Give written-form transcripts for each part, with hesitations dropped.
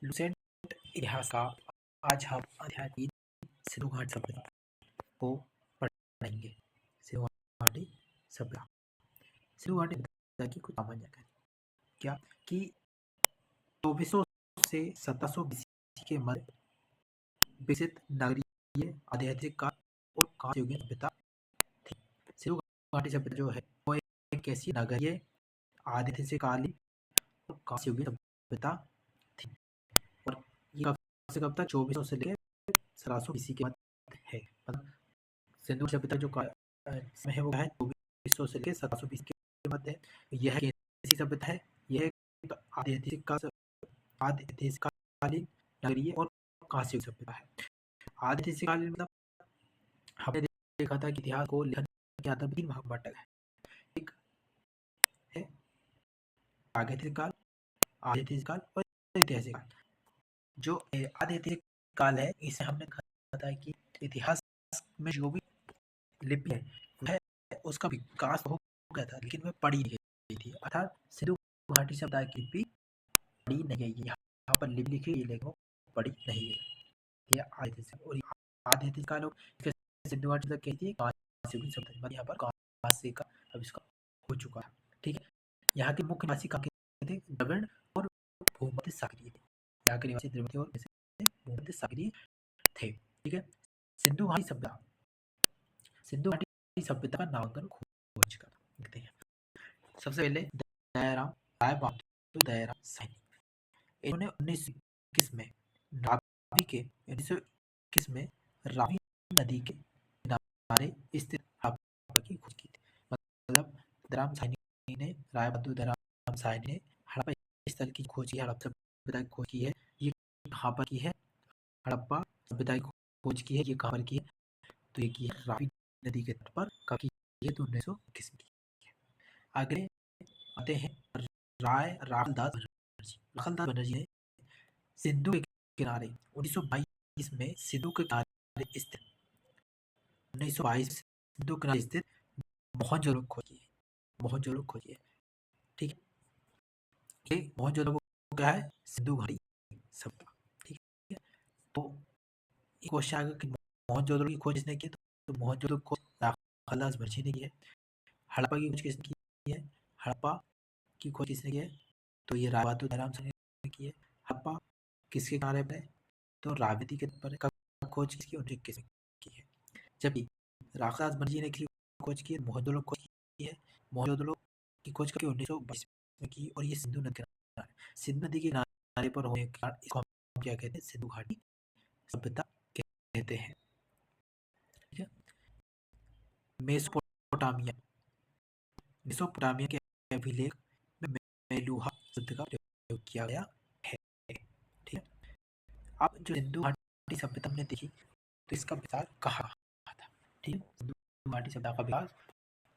Lucent इतिहास का आज हम अध्याय 3 सिंधु घाटी सभ्यता को पढ़ेंगे। सिंधु घाटी सभ्यता। सिंधु घाटी सभ्यता की कुछ सामान्य जानकारी क्या कि 2400 से 1700 बीसी के मध्य विकसित नगरीय आध्यात्मिक काल और कांस्ययुगीन सभ्यता थी। सिंधु घाटी सभ्यता जो है वो एक ऐसी नगरीय आध्यात्मिक कालीन और कांस्ययुगीन सभ्यता थी और ये कब से कब तक 2400 से लेकर 1700 बीसी के मध्य है। मतलब सिंधु सभ्यता जो समय है वो है 2400 से लेकर 1700 बीसी के मध्य है। यह कैसी सभ्यता है? यह आध्यात्मिक कालीन नगरीय और कांस्य सभ्यता है। आध्यात्मिक कालीन मतलब हमने देखा था कि इतिहास को लिखने के आधार पर 3 भाग बांटा है। एक है प्रागैतिहासिक काल, आध्यात्मिक काल और ऐतिहासिक काल। जो आध्यात्मिक काल है इसे हमने कहा था कि इतिहास में जो भी लिपि है वह उसका विकास हो गया था लेकिन वह पढ़ी नहीं गई थी। अर्थात सिंधु घाटी सभ्यता की लिपि पढ़ी नहीं गई। यहाँ पर लिपि लिखी गई लेकिन वो पढ़ी नहीं गई। यह आध्यात्मिक और आध्यात्मिक काल सिंधु घाटी तक कहती है कांस्ययुगीन सभ्यता। यहाँ पर कांस्य का आविष्कार हो चुका है। ठीक है। यहाँ के मुख्य निवासी कहाँ के थे? द्रविड़ और भूमध्य सागरीय थे। यहाँ के निवासी द्रविड़ और भूमध्य सागरीय थे। ठीक है। सिंधु घाटी सभ्यता। सिंधु घाटी सभ्यता का नामांकन खोज कर देखते हैं। सबसे पहले दयाराम राय बहादुर दयाराम साहनी, इन्होंने 1921 में रावी के 1921 में रावी नदी के किनारे स्थित हड़प्पा की खोज की थी। मतलब दयाराम साहनी ने राय बहादुर दयाराम साहनी ने हड़प्पा स्थल की खोज की, हड़प्पा सभ्यता की खोज की है। ये कहाँ पर की है? हड़प्पा सभ्यता की खोज की है। ये कहाँ पर की है? तो ये की है रावी नदी के तट पर। कब की है? तो 1921 में की है। आगे आते हैं राखलदास बनर्जी ने सिंधु के किनारे 1922 में सिंधु के किनारे स्थित 1922 सिंधु के किनारे स्थित मोहनजोदड़ो खोजी है। मोहनजोदड़ो खोजी है। ठीक है। ये मोहनजोदड़ो क्या है? सिंधु घाटी सभ्यता। ठीक है। तो ये क्वेश्चन आएगा कि मोहनजोदड़ो की खोज किसने की? तो मोहनजोदड़ो को राखलदास बनर्जी ने की है। हड़प्पा की खोज किसने की है? हड़प्पा की खोज किसने की है? तो ये राय बहादुर दयाराम साहनी ने की है। हड़प्पा किसके किनारे पर है? तो रावी नदी के पर। कब खोज किसकी? 1921 में की है। जबकि राखलदास बनर्जी ने खोज की है। मोहनजोदड़ो खोज की है। मोहनजोदड़ो की खोज करके 1922 में की और ये सिंधु नदी के किनारे, सिंधु नदी के किनारे पर होने के कारण इसको हम क्या कहते हैं? सिंधु घाटी सभ्यता कहते हैं। ठीक है। मेसोपोटामिया मेसोपोटामिया के अभिलेख में मेलुहा शब्द का प्रयोग किया गया है। ठीक है। अब जो सिंधु घाटी सभ्यता हमने देखी तो इसका विस्तार कहाँ था? ठीक है। सिंधु घाटी सभ्यता का विकास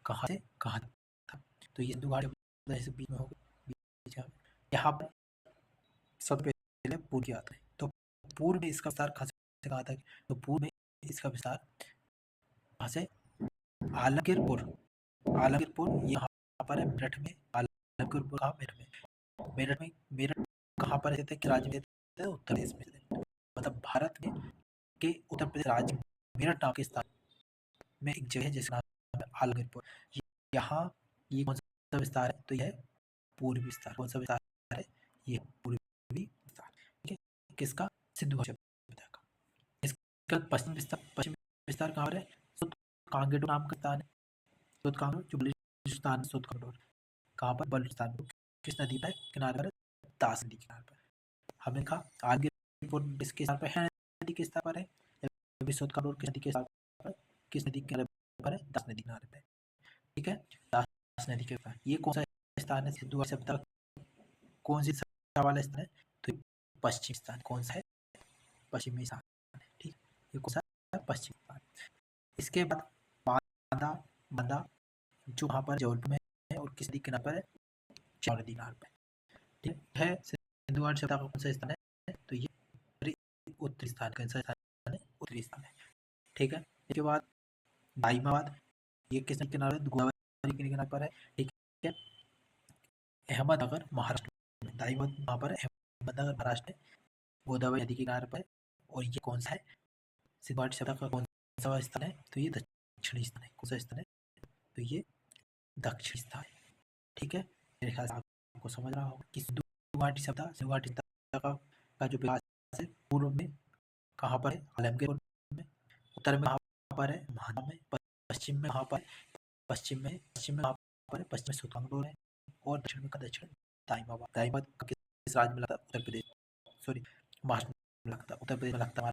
कहाँ से कहाँ था? तो ये सिंधु घाटी सभ्यता बीच में होगा। यहाँ पर सबसे पहले पूर्व की आता है। तो पूर्व में इसका विस्तार कहाँ से कहाँ था? तो पूर्व में इसका विस्तार कहाँ से? आलमगीरपुर। आलमगीरपुर यहाँ पर है मेरठ में। आलमगीरपुर कहाँ? मेरठ में। मेरठ में मेरठ कहाँ पर स्थित है? कि राज्य में स्थित है? उत्तर प्रदेश में स्थित है। मतलब भारत में के उत्तर प्रदेश राज्य मेरठ नाम के स्थान में एक जगह है जिसका नाम है आलमगीरपुर। यहाँ ये कौन सा विस्तार है? तो यह पूर्वी विस्तार। कौन सा विस्तार है? ये पूर्वी विस्तार। ठीक है। किसका? सिंधु घाटी सभ्यता का। इसका पश्चिम विस्तार कहाँ पर है? कांगेडू नाम का स्थान है। सुतकांगेडू जो बलूचिस्तान है। सुतकांगेडू कहाँ पर? बलूचिस्तान में। किस नदी पर? किनारे पर? दास नदी किनारे पर। हमने कहा आलमगीरपुर किसके स्थान पर है? नदी के स्थान पर है। सुतकांगेडू किस नदी के स्थान पर? किस नदी के किनारे पर है? दास नदी किनारे पर। ठीक है। दास नदी के पास। ये कौन सा स्थान है? सिंधु घाटी सभ्यता कौन सी सभ्यता वाला स्थान है? तो पश्चिम स्थान। कौन सा है? पश्चिमी स्थान। ठीक। ये कौन सा है? पश्चिम स्थान। इसके बाद बांदा बांदा जो वहाँ पर जबलपुर में है और किस नदी के किनारे पर है? चौड़ नदी किनारे पर। ठीक है। सिंधु घाटी सभ्यता का कौन सा स्थान है? तो ये उत्तरी स्थान। कौन सा स्थान है? उत्तरी स्थान है। ठीक है। इसके बाद दाइमाबाद, ये किस नदी के किनारे? गोदावरी के किनारे पर है। ठीक है। अहमदनगर महाराष्ट्र में। दाइमाबाद वहाँ पर अहमदनगर महाराष्ट्र में। गोदावरी नदी के किनारे पर है। और ये कौन सा है, सिंधु घाटी सभ्यता का कौन सा स्थान है, तो ये दक्षिणी स्थान है। कौन सा स्थान है, तो ये दक्षिण स्थान है। ठीक है, मेरे ख्याल से आपको समझ रहा होगा कि सिंधु घाटी सभ्यता का जो विकास है पूर्व में कहाँ पर है, आलमगीर में। उत्तर में कहाँ पर है, महाना में। पश्चिम में कहाँ पर है, पश्चिम में कहाँ पर है, पश्चिम में सुल्तानपुर है। और दक्षिण में दाइमाबाद। दाइमाबाद किस राज्य में लगता है, उत्तर प्रदेश, सॉरी महाराष्ट्र में लगता है। उत्तर प्रदेश में लगता है,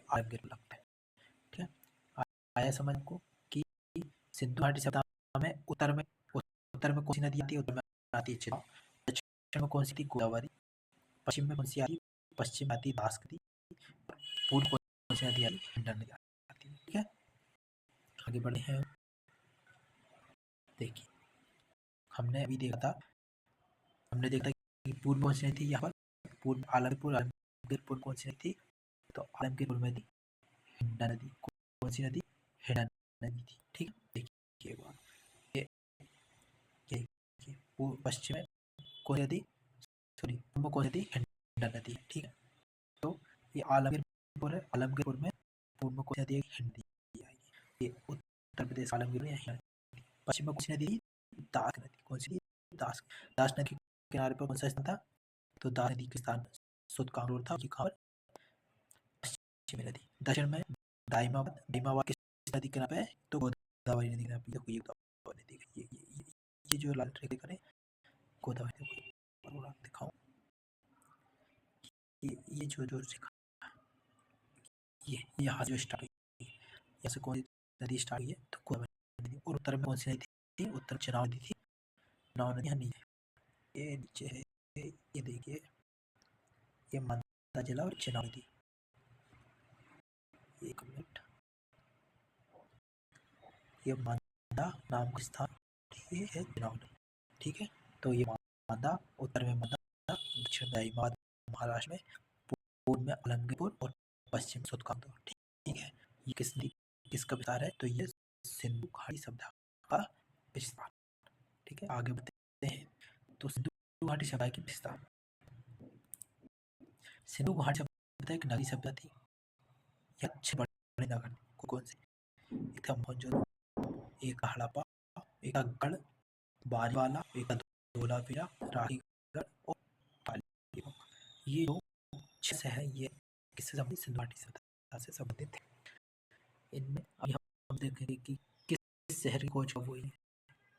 आलमगीर में लगता है। ठीक है, आया समझ को कि सिंधु घाटी सभ्यता में उत्तर में कौन सी नदी आती है, उत्तर में आती है चिनाब। दक्षिण में कौन सी थी, गोदावरी। पश्चिम में कौन सी आती है, पश्चिम में आती है बागमती। पूर्व कौन सी नदी आती है, हिंडन नदी आती है। ठीक है, आगे बढ़े हैं। देखिए हमने अभी देखा कि पूर्व कौन सी नदी थी, यहाँ पर पूर्व आलमगीरपुर कौन सी नदी थी, तो आलमगीरपुर में थी हिंडन नदी। कौन सी नदी, हिंडन नदी थी। ठीक है, देखिए ये पश्चिम में कौन सी नदी, सॉरी पूर्व कौन सी नदी, हिंडन नदी। ठीक है, तो ये आलमगीरपुर है, आलमगीरपुर में पूर्व में कौन सी नदी, हिंडन नदी आएगी। ये उत्तर प्रदेश आलमगीर में हिंडन। पश्चिम में कौन सी नदी, दास नदी। कौन सी, दास नदी के किनारे पर कौन सा स्थान था, तो दास नदी के स्थान सुतकांगूर था। पश्चिमी नदी। दक्षिण में दाइमाबाद किस नदी के किनारे है, तो गोदावरी नदी के किनारे। देखो ये गोदावरी नदी, ये जो लाल रेखा दिखा रहे, गोदावरी दिखाऊं, ये जो रेखा, ये यहाँ जो स्टार्ट हुई, यहाँ से कौन सी नदी स्टार्ट हुई है, तो गोदावरी नदी। और उत्तर में कौन सी नदी थी, उत्तर चेनाब नदी थी। चेनाब नदी यहाँ नीचे, ये नीचे है। ये देखिए, ये मानसा जिला और चेनाब नदी। एक मिनट, ये मांदा नाम का स्थान, ये है चेनाब नदी। ठीक है, तो ये मांदा, उत्तर में मांदा, दक्षिण में दाइमाबाद महाराष्ट्र में, पूर्व में आलमगीरपुर और पश्चिम में सुतकांगूर। ठीक है, ये किसका विस्तार है, तो ये सिंधु घाटी सभ्यता का विस्तार। ठीक है, आगे बढ़ते हैं। तो सिंधु घाटी सभ्यता की विस्तार। सिंधु घाटी सभ्यता एक नगरीय सभ्यता थी। यह अच्छे बड़े नगर कौन से, एक था मोहनजोदड़ो, एक था हड़प्पा, एक था गढ़ बारीवाला, एक था धोलावीरा, राहीगढ़ और कालीबंगा। ये जो 6 शहर ये किससे संबंधित, सिंधु घाटी सभ्यता से संबंधित है। इनमें अभी हम देखेंगे कि किस शहर की खोज कब हुई है,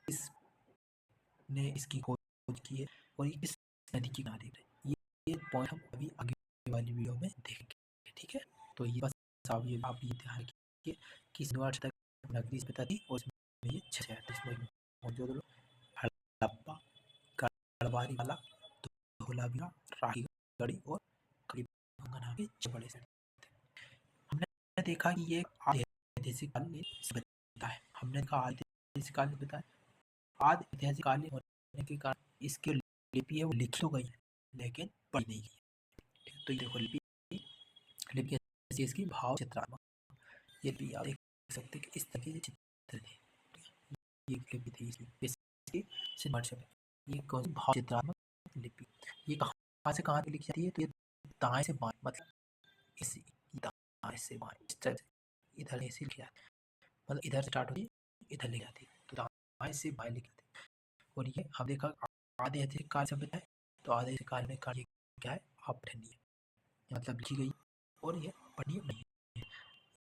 किसने इसकी खोज की है, और ये किस नदी की किनारे है। ये पॉइंट हम अभी आगे वाली वीडियो में देखेंगे। ठीक है, तो ये बस आप ये ध्यान रखिए कि सिंधु घाटी सभ्यता नगरीय सभ्यता थी, और इसमें ये 6 शहर थे। इसमें मोहनजोदड़ो, हड़प्पा, गढ़वारीवाला, धोलावीरा, राहीगढ़ और कालीबंगा नाम के 6 बड़े शहर थे। हमने देखा कि ये ऐतिहासिक कालीन सभ्यता है। हमने कहा ऐतिहासिक कालीन सभ्यता है। आदि ऐतिहासिक कालीन होने के कारण इसकी लिपि है वो लिखी तो गई है, लेकिन पढ़ी नहीं गई। तो ये देखो लिपि ऐसी इसकी भाव चित्रात्मक, ये लिपि आप देख सकते हैं कि इस तरह के चित्र थे। ये लिपि थी इसकी सिंधु घाटी सभ्यता। ये कौन सी, भाव चित्रात्मक लिपि। ये कहाँ से कहाँ लिखी जाती है, तो ये दाएं से बाएं, मतलब इसी दाएं से बाएं, इस तरह से इधर ऐसे लिखी जाती है, मतलब इधर से स्टार्ट होती है, इधर लिखी जाती है, तो दाएं से बाएं लिखी जाती है। और ये हम देखा आधे ऐतिहासिक काल सभ्यता है, तो आधे ऐतिहासिक काल में क्या है, अपठनीय, मतलब लिखी गई और ये पढ़नीय नहीं